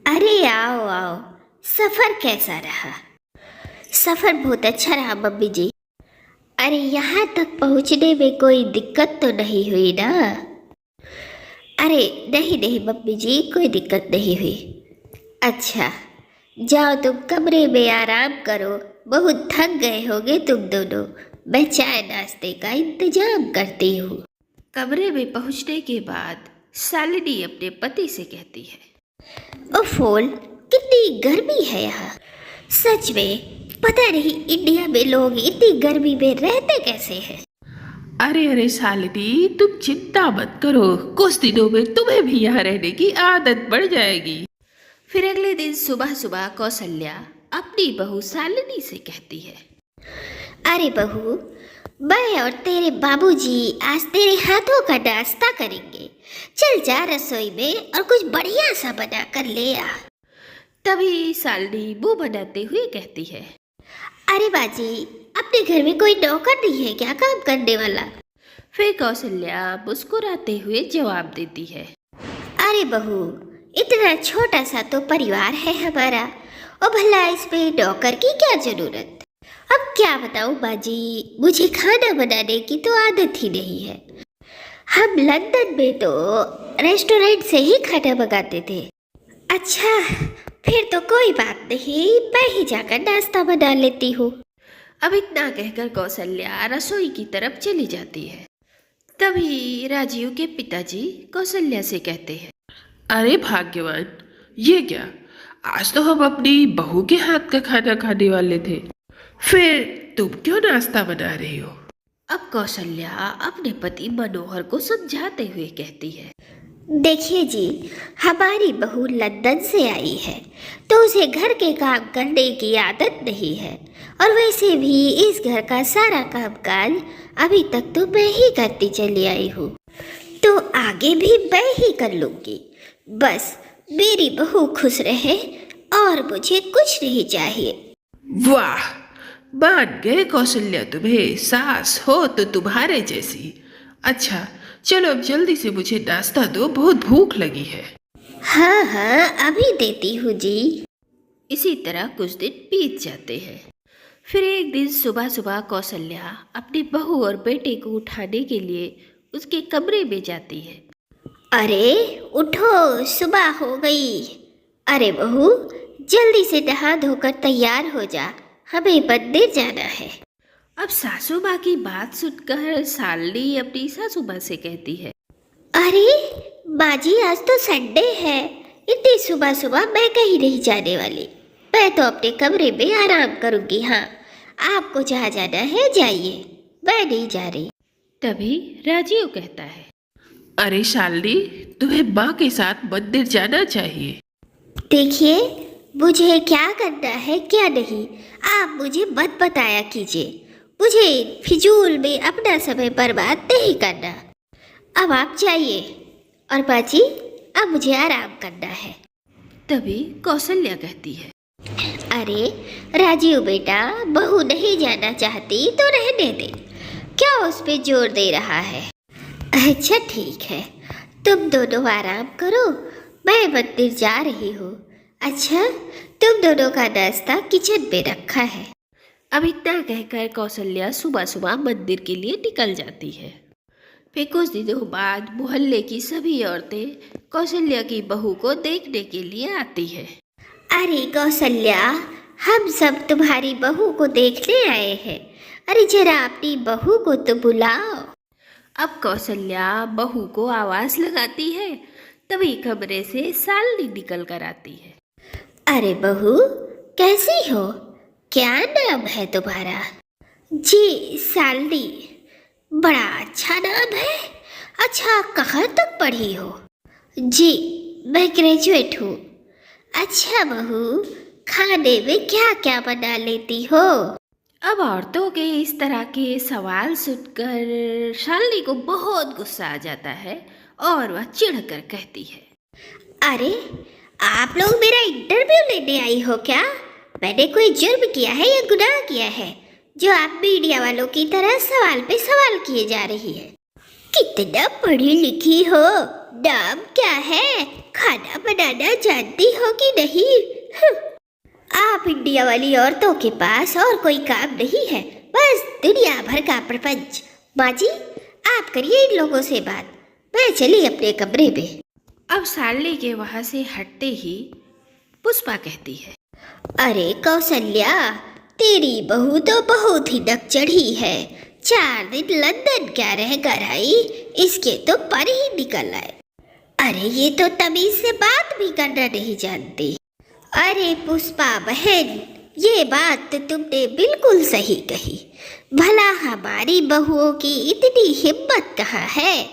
अरे आओ आओ। सफर कैसा रहा? सफर बहुत अच्छा रहा मम्मी जी। अरे यहाँ तक पहुँचने में कोई दिक्कत तो नहीं हुई ना? अरे नहीं नहीं मम्मी जी, कोई दिक्कत नहीं हुई। अच्छा, जाओ तुम कमरे में आराम करो। बहुत थक गए होगे तुम दोनों। मैं चाय नाश्ते का इंतजाम करती हूँ। कमरे में पहुंचने के बाद शालिनी अपने पति से कहती है, ओफोल, कितनी गर्मी है यहाँ। सच में पता नहीं इंडिया में लोग इतनी गर्मी में रहते कैसे हैं। अरे अरे शालिनी, तुम चिंता मत करो, कुछ दिनों में तुम्हें भी यहाँ रहने की आदत पड़ जाएगी। फिर अगले दिन सुबह सुबह कौशल्या अपनी बहू शालिनी से कहती है, अरे बहू, मैं और तेरे बाबूजी आज तेरे हाथों का नाश्ता करेंगे। चल जा रसोई में और कुछ बढ़िया सा बना कर ले आ। तभी शालिनी मुंह बनाते हुए कहती है, अरे बाजी, अपने घर में कोई नौकर नहीं है क्या काम करने वाला? फिर कौशल्या मुस्कुराते हुए जवाब देती है, अरे बहू, इतना छोटा सा तो परिवार है हमारा, और भला इसमें नौकर की क्या जरूरत। अब क्या बताऊं बाजी, मुझे खाना बनाने की तो आदत ही नहीं है। हम लंदन में तो रेस्टोरेंट से ही खाना मंगाते थे। अच्छा, फिर तो कोई बात नहीं, मैं ही जाकर नाश्ता बना लेती हूँ। अब इतना कहकर कौशल्या रसोई की तरफ चली जाती है। तभी राजीव के पिताजी कौशल्या से कहते हैं, अरे भाग्यवान, ये क्या, आज तो हम अपनी बहू के हाथ का खाना खाने वाले थे, फिर तुम क्यों नाश्ता बना रही हो? अब कौशल्या अपने पति मनोहर को समझाते हुए कहती है, देखिए जी, हमारी बहू लंदन से आई है तो उसे घर के काम करने की आदत नहीं है, और वैसे भी इस घर का सारा कामकाज अभी तक तो मैं ही करती चली आई हूँ, तो आगे भी मैं ही कर लूँगी। बस मेरी बहू खुश रहे और मुझे कुछ नहीं चाहिए। वाह, मान गए कौशल्या तुम्हें, सास हो तो तुम्हारे जैसी। अच्छा चलो, अब जल्दी से मुझे नाश्ता दो, बहुत भूख लगी है। हाँ हाँ, अभी देती हूँ जी। इसी तरह कुछ दिन बीत जाते हैं। फिर एक दिन सुबह सुबह कौशल्या अपनी बहू और बेटे को उठाने के लिए उसके कमरे में जाती है। अरे उठो, सुबह हो गई। अरे बहू, जल्दी से नहा धोकर तैयार हो जा, हमें मंदिर जाना है। अब सासू माँ की बात सुनकर शालिनी अपनी सासू माँ से कहती है, अरे बाजी, आज तो संडे है, इतनी सुबह सुबह मैं कहीं नहीं जाने वाली। मैं तो अपने कमरे में आराम करूंगी। हाँ, आपको जहाँ जाना है जाइए, मैं नहीं जा रही। तभी राजीव कहता है, अरे शालिनी, तुम्हें माँ के साथ मंदिर जाना चाहिए। देखिए, मुझे क्या करना है क्या नहीं, आप मुझे मत बताया कीजिए। मुझे फिजूल में अपना समय बर्बाद नहीं करना। अब आप जाइए, और बाजी, अब मुझे आराम करना है। तभी कौशल्या कहती है, अरे राजीव बेटा, बहू नहीं जाना चाहती तो रहने दे, क्या उस पे जोर दे रहा है। अच्छा ठीक है, तुम दोनों आराम करो, मैं मंदिर जा रही हूँ। अच्छा, तुम दोनों का नाश्ता किचन में रखा है। अब इतना कहकर कौशल्या सुबह सुबह मंदिर के लिए निकल जाती है। फिर कुछ दिनों बाद मोहल्ले की सभी औरतें कौशल्या की बहू को देखने के लिए आती है। अरे कौशल्या, हम सब तुम्हारी बहू को देखने आए हैं। अरे जरा अपनी बहू को तो बुलाओ। अब कौशल्या बहू को आवाज लगाती है। तभी कमरे से शालिनी निकल कर आती है। अरे बहू, कैसी हो? क्या नाम है तुम्हारा? जी शालिनी। बड़ा अच्छा नाम है। अच्छा, कहाँ तक पढ़ी हो? जी मैं ग्रेजुएट हूँ। अच्छा बहू, खाने में क्या क्या बना लेती हो? अब औरतों के इस तरह के सवाल सुनकर शालिनी को बहुत गुस्सा आ जाता है और वह चिढ़कर कहती है, अरे आप लोग मेरा इंटरव्यू लेने आई हो क्या? मैंने कोई जुर्म किया है या गुनाह किया है जो आप मीडिया वालों की तरह सवाल पे सवाल किए जा रही है? कितना पढ़ी लिखी हो, नाम क्या है? खाना बनाना जानती हो कि नहीं? आप इंडिया वाली औरतों के पास और कोई काम नहीं है, बस दुनिया भर का प्रपंच। माँ जी, आप करिए इन लोगों से बात, मैं चली अपने कमरे में। अब सालनी के वहाँ से हटते ही पुष्पा कहती है, अरे कौशल्या, तेरी बहू तो बहुत ही नक चढ़ी है। 4 दिन लंदन क्या रह कर आई, इसके तो पर ही निकल आए। अरे ये तो तमीज से बात भी करना नहीं जानती। अरे पुष्पा बहन, ये बात तो तुमने बिल्कुल सही कही। भला हमारी बहुओं की इतनी हिम्मत कहाँ है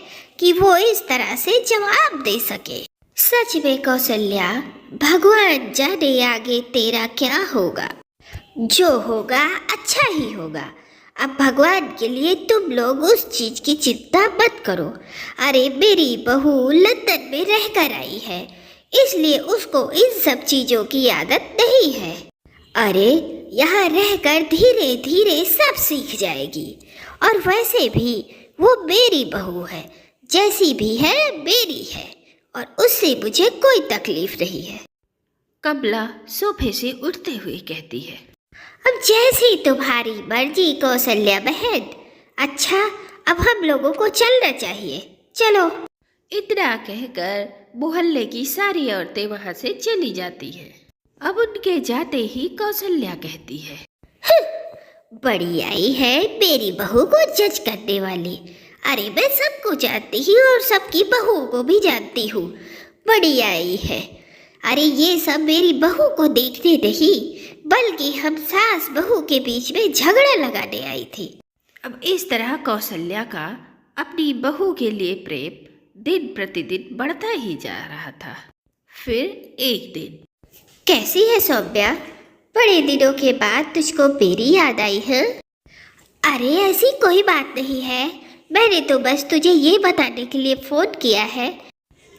कि वो इस तरह से जवाब दे सके। सच में कौशल्या, भगवान जाने आगे तेरा क्या होगा। जो होगा अच्छा ही होगा। अब भगवान के लिए तुम लोग उस चीज की चिंता मत करो। अरे मेरी बहू लंदन में रहकर आई है, इसलिए उसको इन सब चीजों की आदत नहीं है। अरे यहाँ रहकर धीरे धीरे सब सीख जाएगी। और वैसे भी वो मेरी बहू है, जैसी भी है मेरी है, और उससे मुझे कोई तकलीफ नहीं है। कमला सोफे से उठते हुए कहती है, अब जैसी तुम्हारी मर्जी कौशल्या बहन। अच्छा, अब हम लोगों को चलना चाहिए, चलो। इतना कहकर मोहल्ले की सारी औरतें वहाँ से चली जाती हैं। अब उनके जाते ही कौशल्या कहती है, बड़ी आई है मेरी बहू को जज करने वाली। अरे मैं सबको जानती हूँ और सबकी बहू को भी जानती हूँ। बड़ी आई है। अरे ये सब मेरी बहू को देखने नहीं, बल्कि हम सास बहू के बीच में झगड़ा लगाने आई थी। अब इस तरह कौशल्या का अपनी बहू के लिए प्रेम दिन प्रतिदिन बढ़ता ही जा रहा था। फिर एक दिन, कैसी है सौम्या? बड़े दिनों के बाद तुझको मेरी याद आई है? अरे ऐसी कोई बात नहीं है, मैंने तो बस तुझे ये बताने के लिए फ़ोन किया है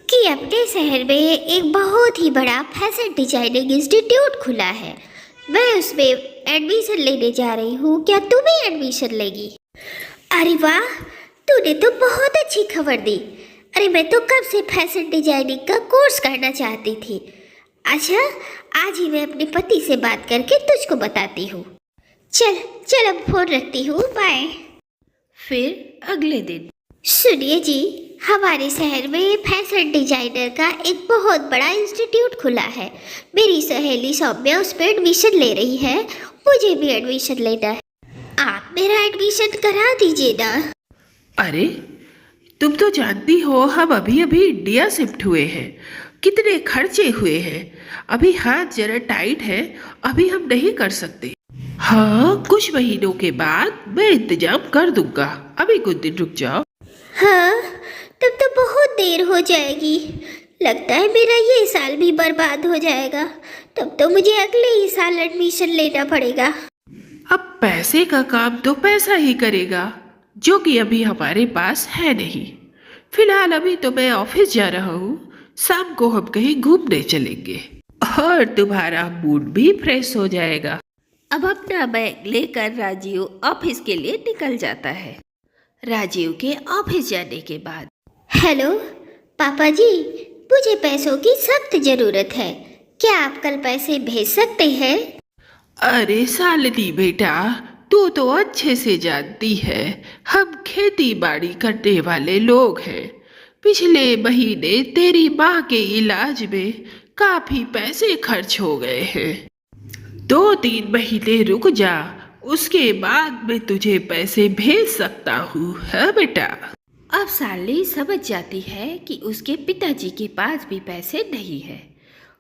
कि अपने शहर में एक बहुत ही बड़ा फैशन डिजाइनिंग इंस्टीट्यूट खुला है। मैं उसमें एडमिशन लेने जा रही हूँ, क्या तू भी एडमिशन लेगी? अरे वाह, तूने तो बहुत अच्छी खबर दी। अरे मैं तो कब से फैशन डिजाइनिंग का कोर्स करना चाहती थी। अच्छा, आज ही मैं अपने पति से बात करके तुझको बताती हूँ। चल चल, अब फोन रखती हूँ, बाय। फिर अगले दिन, सुनिए जी, हमारे शहर में फैशन डिजाइनर का एक बहुत बड़ा इंस्टीट्यूट खुला है। मेरी सहेली सौम्या उस पर एडमिशन ले रही है, मुझे भी एडमिशन लेना है। आप मेरा एडमिशन करा दीजिए ना। अरे तुम तो जानती हो हम अभी अभी इंडिया शिफ्ट हुए हैं, कितने खर्चे हुए हैं। अभी हाथ जरा टाइट है, अभी हम नहीं कर सकते। हाँ, कुछ महीनों के बाद मैं इंतजाम कर दूंगा, अभी कुछ दिन रुक जाओ। हाँ, तब तो बहुत देर हो जाएगी। लगता है मेरा ये साल भी बर्बाद हो जाएगा। तब तो मुझे अगले ही साल एडमिशन लेना पड़ेगा। अब पैसे का काम तो पैसा ही करेगा, जो कि अभी हमारे पास है नहीं। फिलहाल अभी तो मैं ऑफिस जा रहा हूँ, शाम को हम कहीं घूमने चलेंगे और तुम्हारा मूड भी फ्रेश हो जाएगा। अब अपना बैग लेकर राजीव ऑफिस के लिए निकल जाता है। राजीव के ऑफिस जाने के बाद, हेलो पापा जी, मुझे पैसों की सख्त जरूरत है, क्या आप कल पैसे भेज सकते हैं? अरे सालिनी बेटा, तू तो अच्छे से जानती है हम खेती बाड़ी करने वाले लोग हैं। पिछले महीने तेरी माँ के इलाज में काफी पैसे खर्च हो गए हैं। 2-3 महीने रुक जा, उसके बाद मैं तुझे पैसे भेज सकता हूँ, है बेटा। अब साली समझ जाती है कि उसके पिताजी के पास भी पैसे नहीं है,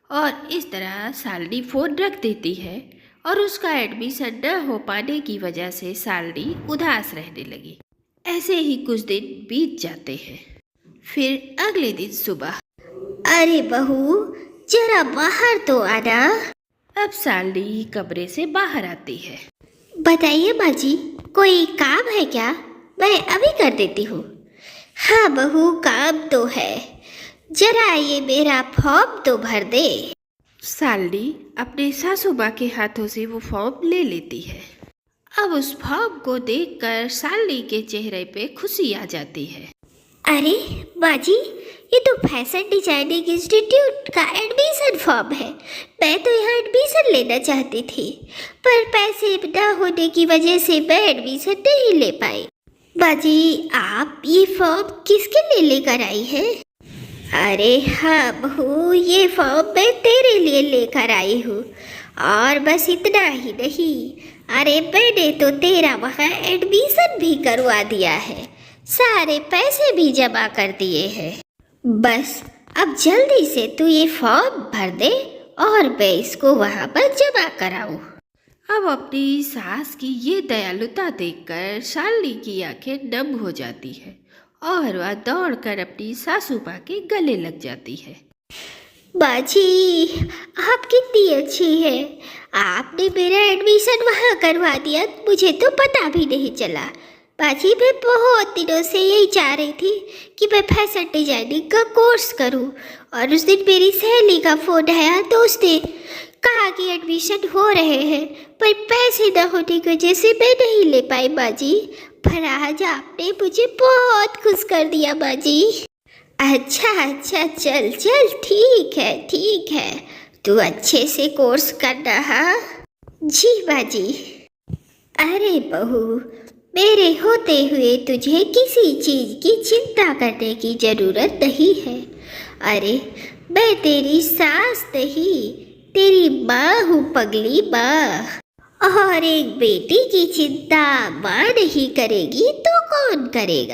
और इस तरह सालनी फोन रख देती है और उसका एडमिशन न हो पाने की वजह से सालनी उदास रहने लगी। ऐसे ही कुछ दिन बीत जाते हैं। फिर अगले दिन सुबह, अरे बहू, जरा बाहर तो आना। अब सालनी कमरे से बाहर आती है। बताइए माँ जी, कोई काम है क्या? मैं अभी कर देती हूँ। हाँ बहू, काम तो है, जरा ये मेरा फॉर्म तो भर दे। सालनी अपने सासू माँ के हाथों से वो फॉर्म ले लेती है। अब उस फॉर्म को देखकर सालनी के चेहरे पे खुशी आ जाती है। अरे माँ जी, ये तो फैशन डिजाइनिंग इंस्टीट्यूट का एडमिशन फॉर्म है। मैं तो यहाँ एडमिशन लेना चाहती थी, पर पैसे न होने की वजह से मैं एडमिशन नहीं ले पाई। बाजी, आप ये फॉर्म किसके लिए लेकर आई है? अरे हाँ बहू, ये फॉर्म मैं तेरे लिए लेकर आई हूँ। और बस इतना ही नहीं, अरे मैंने तो तेरा वहाँ एडमिशन भी करवा दिया है, सारे पैसे भी जमा कर दिए हैं। बस अब जल्दी से तू ये फॉर्म भर दे और मैं इसको वहाँ पर जमा कराऊँ। अब अपनी सास की ये दयालुता देखकर शालिनी की आंखें नम हो जाती है और वह दौड़कर अपनी सासू माँ के गले लग जाती है। बाजी, आप कितनी अच्छी है, आपने मेरा एडमिशन वहाँ करवा दिया, मुझे तो पता भी नहीं चला। बाजी, मैं बहुत दिनों से यही चाह रही थी कि मैं फैशन डिजाइनिंग का कोर्स करूँ, और उस दिन मेरी सहेली का फ़ोन आया तो उसने कहा कि एडमिशन हो रहे हैं, पर पैसे न होने की वजह से मैं नहीं ले पाई बाजी। पर आज आपने मुझे बहुत खुश कर दिया बाजी। अच्छा, चल चल, ठीक है, तू अच्छे से कोर्स करना। हाँ जी बाजी। अरे बहू, मेरे होते हुए तुझे किसी चीज़ की चिंता करने की ज़रूरत नहीं है। अरे मैं तेरी सास नहीं, तेरी माँ हूँ, पगली माँ। और एक बेटी की चिंता माँ नहीं करेगी तो कौन करेगा?